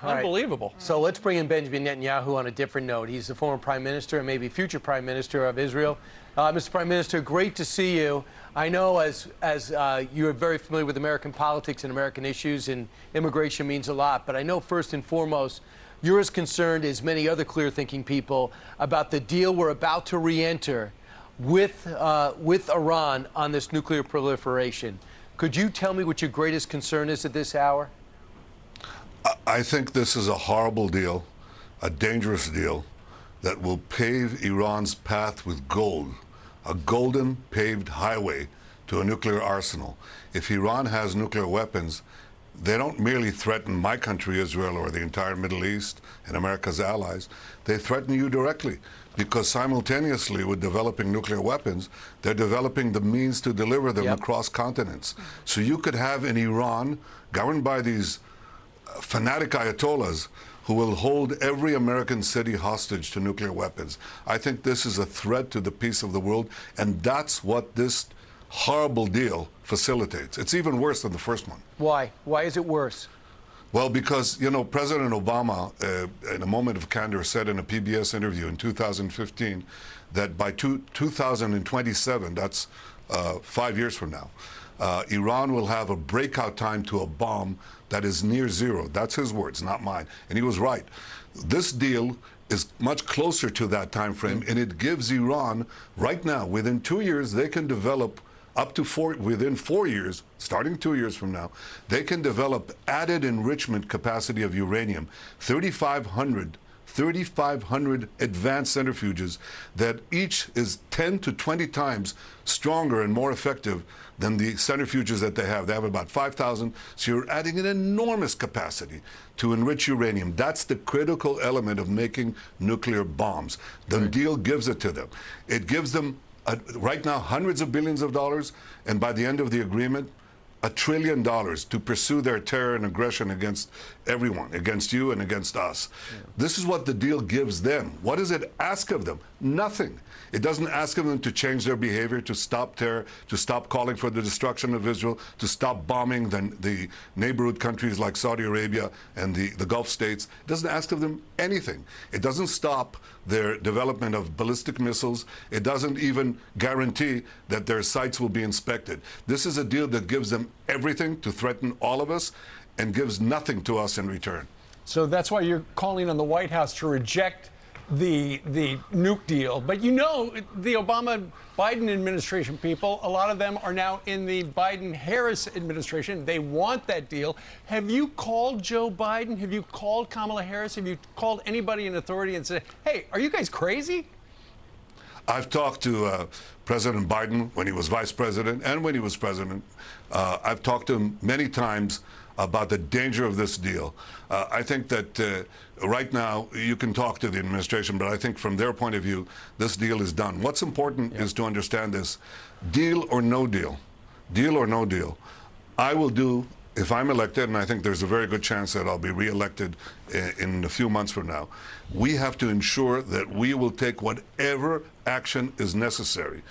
Unbelievable. So let's bring in Benjamin Netanyahu on a different note. He's the former prime minister and maybe future prime minister of Israel. Mr. Prime Minister, great to see you. I know as you're very familiar with American politics and American issues, and immigration means a lot, but I know first and foremost, you're as concerned as many other clear-thinking people about the deal we're about to re-enter with Iran on this nuclear proliferation. Could you tell me what your greatest concern is at this hour? I think this is a horrible deal, a dangerous deal that will pave Iran's path with gold, a golden paved highway to a nuclear arsenal. If Iran has nuclear weapons, they don't merely threaten my country, Israel, or the entire Middle East and America's allies. They threaten you directly, because simultaneously with developing nuclear weapons, they're developing the means to deliver them across continents. So you could have in Iran, governed by these fanatic ayatollahs, who will hold every American city hostage to nuclear weapons. I think this is a threat to the peace of the world, and that's what this horrible deal facilitates. It's even worse than the first one. Why? Why is it worse? Well, because, you know, President Obama, in a moment of candor, said in a PBS interview in 2015 that by 2027, that's 5 years from now, Iran will have a breakout time to a bomb that is near zero. That's his words, not mine. And he was right. This deal is much closer to that time frame, and it gives Iran, right now, within 2 years, they can develop up to within 4 years, starting 2 years from now, they can develop added enrichment capacity of uranium, 3,500 advanced centrifuges that each is 10 to 20 times stronger and more effective than the centrifuges that they have. They have about 5,000, so you're adding an enormous capacity to enrich uranium. That's the critical element of making nuclear bombs. The deal gives it to them. It gives them right now hundreds of billions of dollars, and by the end of the agreement, $1 trillion to pursue their terror and aggression against everyone, against you and against us. This is what the deal gives them. What does it ask of them? Nothing. It doesn't ask of them to change their behavior, to stop terror, to stop calling for the destruction of Israel, to stop bombing the neighborhood countries like Saudi Arabia and the Gulf states. It doesn't ask of them anything. It doesn't stop their development of ballistic missiles. It doesn't even guarantee that their sites will be inspected. This is a deal that gives them everything to threaten all of us and gives nothing to us in return. So that's why you're calling on the White House to reject the nuke deal. But you know, the Obama-Biden administration people, a lot of them are now in the Biden-Harris administration. They want that deal. Have you called Joe Biden? Have you called Kamala Harris? Have you called anybody in authority and said, hey, are you guys crazy? I've talked to President Biden when he was vice president and when he was president. I've talked to him many times about the danger of this deal. I think that right now you can talk to the administration, but I think from their point of view, this deal is done. What's important is to understand this. Deal or no deal, I will do, if I'm elected, and I think there's a very good chance that I'll be reelected in a few months from now, we have to ensure that we will take whatever action is necessary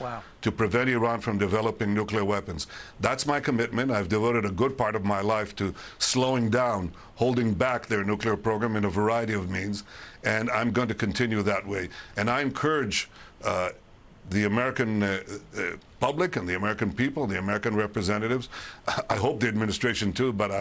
to prevent Iran from developing nuclear weapons. That's my commitment. I've devoted a good part of my life to slowing down, holding back their nuclear program in a variety of means, and I'm going to continue that way. And I encourage the American public and the American people, the American representatives, I hope the administration too, but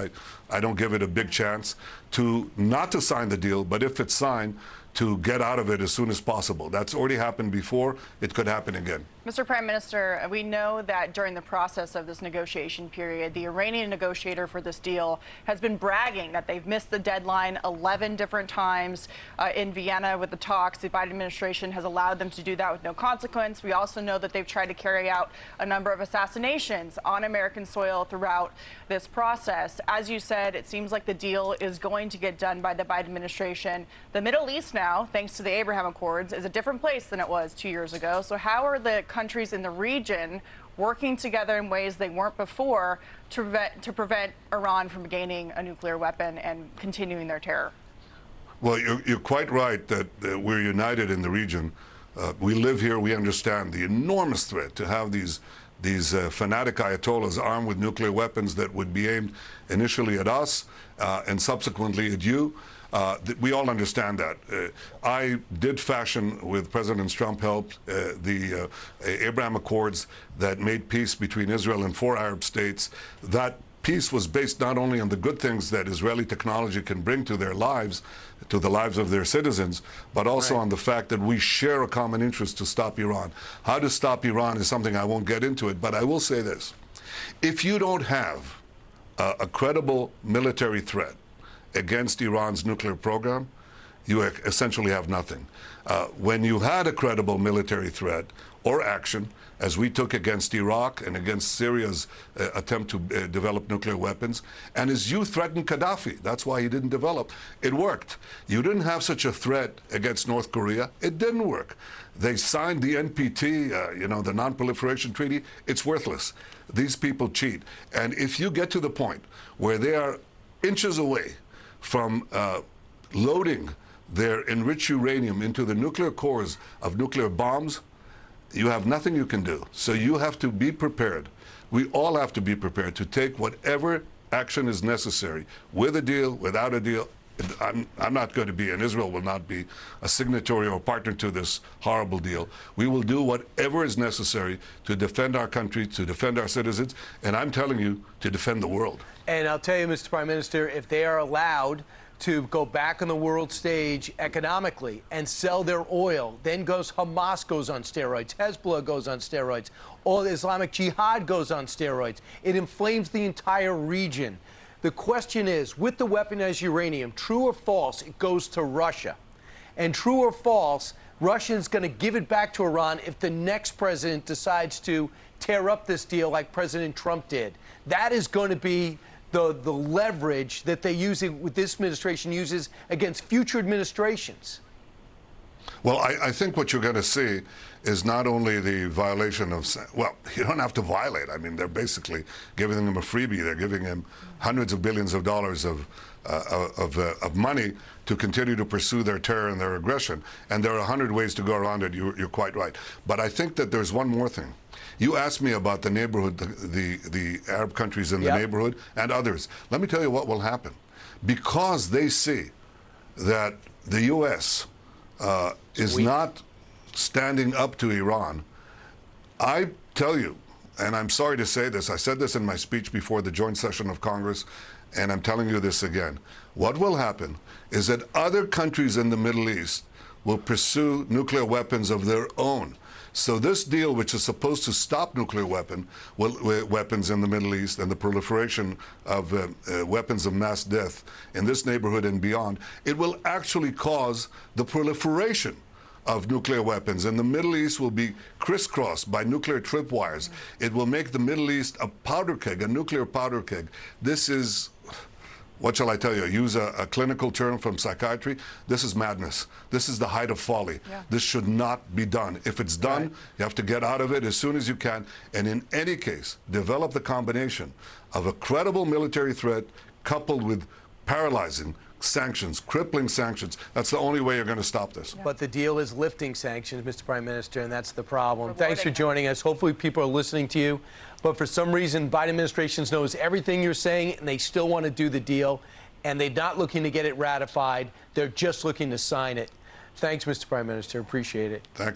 I don't give it a big chance, to not to sign the deal, but if it's signed, to get out of it as soon as possible. That's already happened before. It could happen again. Mr. Prime Minister, we know that during the process of this negotiation period, the Iranian negotiator for this deal has been bragging that they've missed the deadline 11 different times in Vienna with the talks. The Biden administration has allowed them to do that with no consequence. We also know that they've tried to carry out a number of assassinations on American soil throughout this process. As you said, it seems like the deal is going to get done by the Biden administration. The Middle East now, thanks to the Abraham Accords, is a different place than it was 2 years ago. So how are the countries in the region working together in ways they weren't before to prevent Iran from gaining a nuclear weapon and continuing their terror? Well, you're quite right that we're united in the region. We live here. We understand the enormous threat to have these these fanatic ayatollahs armed with nuclear weapons that would be aimed initially at us and subsequently at you. We all understand that. I did fashion, with President Trump help, the Abraham Accords that made peace between Israel and 4 Arab states. That peace was based not only on the good things that Israeli technology can bring to their lives, to the lives of their citizens, but also on the fact that we share a common interest to stop Iran. How to stop Iran is something I won't get into it, but I will say this. If you don't have a credible military threat against Iran's nuclear program, you essentially have nothing. When you had a credible military threat or action, as we took against Iraq and against Syria's attempt to develop nuclear weapons, and as you threatened Gaddafi, that's why he didn't develop, it worked. You didn't have such a threat against North Korea, it didn't work. They signed the NPT, the Non-Proliferation Treaty, it's worthless. These people cheat. And if you get to the point where they are inches away from loading their enriched uranium into the nuclear cores of nuclear bombs, you have nothing you can do. So you have to be prepared. We all have to be prepared to take whatever action is necessary, with a deal, without a deal. I'm not going to be, and Israel will not be, a signatory or partner to this horrible deal. We will do whatever is necessary to defend our country, to defend our citizens, and I'm telling you, to defend the world. And I'll tell you, Mr. Prime Minister, if they are allowed to go back on the world stage economically and sell their oil, then Hamas goes on steroids, Hezbollah goes on steroids, all the Islamic Jihad goes on steroids. It inflames the entire region. The question is, with the weaponized uranium, true or false, it goes to Russia. And true or false, Russia's going to give it back to Iran if the next president decides to tear up this deal like President Trump did. That is going to be the leverage that this administration uses against future administrations. Well, I think what you're going to see is not only the violation of, well, you don't have to violate. I mean, they're basically giving him a freebie. They're giving him hundreds of billions of dollars of money to continue to pursue their terror and their aggression. And there are 100 ways to go around it. You're quite right. But I think that there's one more thing. You asked me about the neighborhood, the Arab countries in the neighborhood and others. Let me tell you what will happen. Because they see that the U.S. is not standing up to Iran, I tell you, and I'm sorry to say this, I said this in my speech before the joint session of Congress, and I'm telling you this again. What will happen is that other countries in the Middle East will pursue nuclear weapons of their own. So this deal, which is supposed to stop nuclear weapons in the Middle East and the proliferation of weapons of mass death in this neighborhood and beyond, it will actually cause the proliferation of nuclear weapons. And the Middle East will be crisscrossed by nuclear tripwires. It will make the Middle East a powder keg, a nuclear powder keg. This is, what shall I tell you, use a clinical term from psychiatry, this is madness. This is the height of folly. This should not be done. If it's done, you have to get out of it as soon as you can. And in any case, develop the combination of a credible military threat coupled with paralyzing sanctions, crippling sanctions. That's the only way you're going to stop this. But the deal is lifting sanctions, Mr. Prime Minister, and that's the problem. Thanks for joining us. Hopefully people are listening to you. But for some reason, Biden administration knows everything you're saying, and they still want to do the deal. And they're not looking to get it ratified. They're just looking to sign it. Thanks, Mr. Prime Minister. Appreciate it. Thank you.